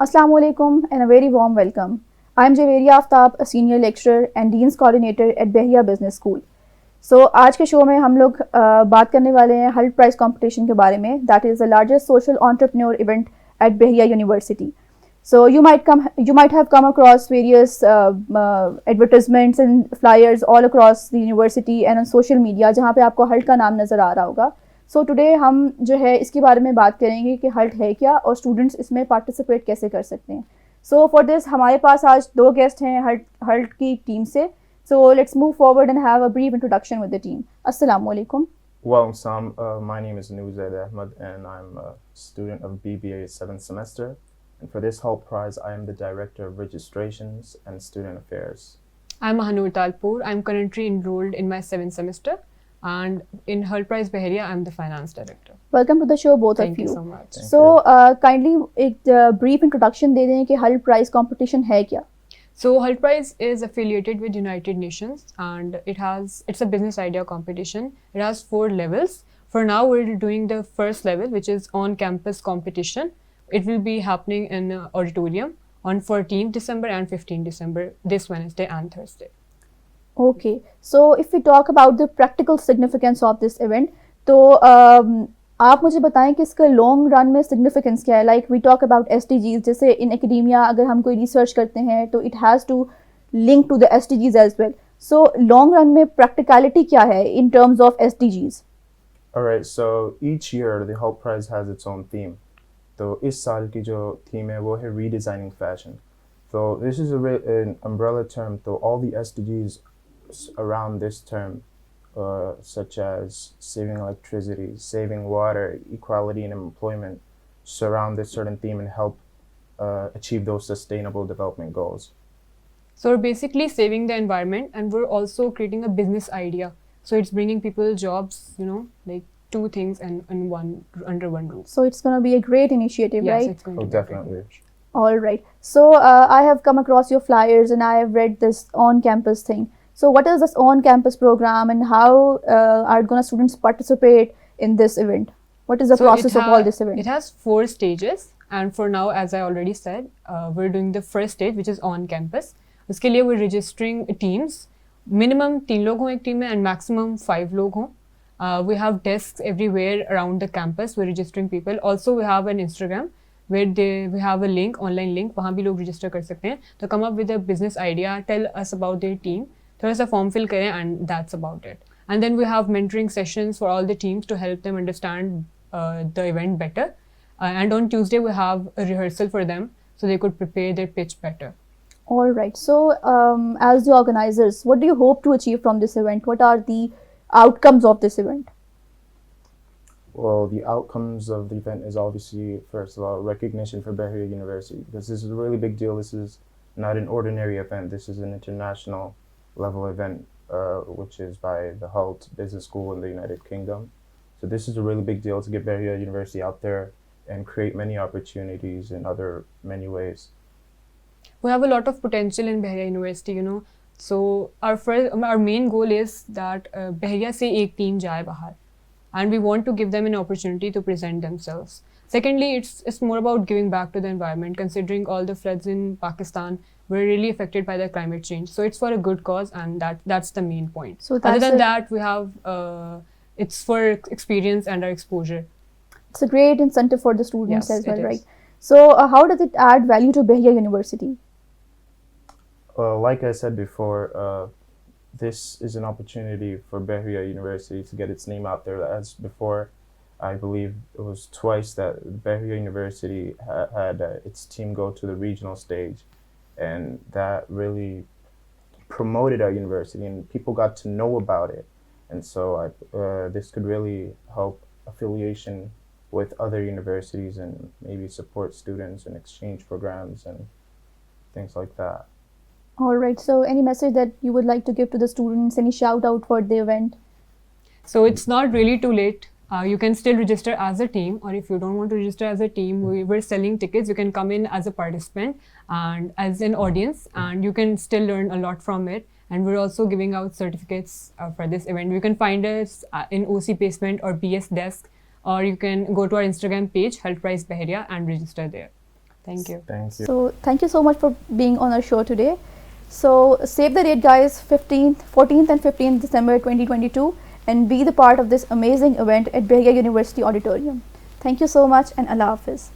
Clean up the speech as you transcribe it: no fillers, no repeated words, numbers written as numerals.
Assalamu alaikum and a very warm welcome. I am Javeria Aftab, a senior lecturer and Dean's Coordinator at Behriya Business School. So आज के show में हम लोग बात करने वाले हैं हल्ट प्राइज कंपटीशन के बारे में. That is the largest social entrepreneur event at Behriya University. So you might have come across various advertisements and flyers all across the university and on social media जहाँ पे आपको हल्ट का नाम नज़र आ रहा होगा. सो टुडे हम जो है इसके बारे में बात करेंगे कि हल्ट है क्या और स्टूडेंट्स इसमें पार्टिसिपेट कैसे कर सकते हैं. सो फॉर दिस हमारे पास आज दो गेस्ट हैं हल्ट की टीम से. So let's move forward and have a brief introduction with the team. Assalamu alaikum. Well, Sam, my name is Nuzaid Ahmed and I'm a student of BBA 7th semester. And for this whole prize, I am the Director of Registrations and Student Affairs. I'm Mahanur Talpur. I'm currently enrolled in my 7th semester. And in Hult Prize Behriya, I'm the Finance Director. Welcome to the show, both Thank of you. you so much. So, kindly एक brief introduction दे दें कि हल्ट prize competition है क्या? So Hult Prize is affiliated with United Nations and it's a business idea competition. It has 4 levels. For now, we're doing the first level, which is on-campus competition. It will be happening in auditorium on 14th December and 15th December, this Wednesday and Thursday. Okay. So if we talk about the practical significance of this event, तो आप मुझे बताएं कि इसका long run में significance क्या है. Like we talk about SDGs, जैसे इन एकेडेमिया अगर हम कोई रिसर्च करते हैं तो it has to link to the SDGs as well. So long run में प्रैक्टिकलिटी क्या है in terms of SDGs? Alright, so each year the Hult Prize has its own theme. तो इस साल की जो theme है वो है redesigning fashion. So this is an umbrella term. So all the SDGs around this term, such as saving electricity, saving water, equality in employment, surround this certain theme and help achieve those sustainable development goals. So we're basically saving the environment and we're also creating a business idea. So it's bringing people jobs, like 2 things and under one roof. So it's going to be a great initiative, Yes, right? it's going Oh, to be definitely. great. All right. So I have come across your flyers and I have read this on-campus thing. So what is this on-campus program and how are going to students participate in this event? What is the process of all this event? It has 4 stages and for now, as I already said, we're doing the first stage, which is on campus. उसके लिए we're registering teams. Minimum 3 लोग हों एक team में and maximum 5 लोग हों. We have desks everywhere around the campus. We're registering people. Also, we have an Instagram where we have a link, online link. वहाँ भी लोग register कर सकते हैं. तो come up with a business idea, tell us about their team. थोड़ा सा form fill करें and that's about it. And then we have mentoring sessions for all the teams to help them understand the event better. And on Tuesday we have a rehearsal for them so they could prepare their pitch better. All right. So as the organizers, what do you hope to achieve from this event? What are the outcomes of this event? Well, the outcomes of the event is obviously, first of all, recognition for Behriya University, because this is a really big deal. This is not an ordinary event. This is an international level event, which is by the Hult Business School in the United Kingdom. So this is a really big deal to get Behriya University out there and create many opportunities in many ways. We have a lot of potential in Behriya University, So our main goal is that Behriya से एक team जाए बाहर, and we want to give them an opportunity to present themselves. Secondly, it's more about giving back to the environment, considering all the floods in Pakistan were really affected by the climate change. So it's for a good cause, and that's the main point. So other than that, we have it's for experience and our exposure. It's a great incentive for the students Yes, as well, it is. right? So how does it add value to Behriya University? Like I said before, this is an opportunity for Behriya University to get its name out there. As before, I believe it was twice that Behriya University had its team go to the regional stage, and that really promoted our university and people got to know about it. And so this could really help affiliation with other universities and maybe support students and exchange programs and things like that. All right. So any message that you would like to give to the students? Any shout out for the event? So it's not really too late. You can still register as a team, or if you don't want to register as a team, we're selling tickets. You can come in as a participant and as an audience, and you can still learn a lot from it. And we're also giving out certificates for this event. You can find us in OC Placement or BS Desk, or you can go to our Instagram page, Hult Prize Behriya, and register there. Thank you. Thank you. So thank you so much for being on our show today. So save the date, guys, 14th and 15th December 2022, and be the part of this amazing event at Bahia University Auditorium. Thank you so much, and Allah Hafiz.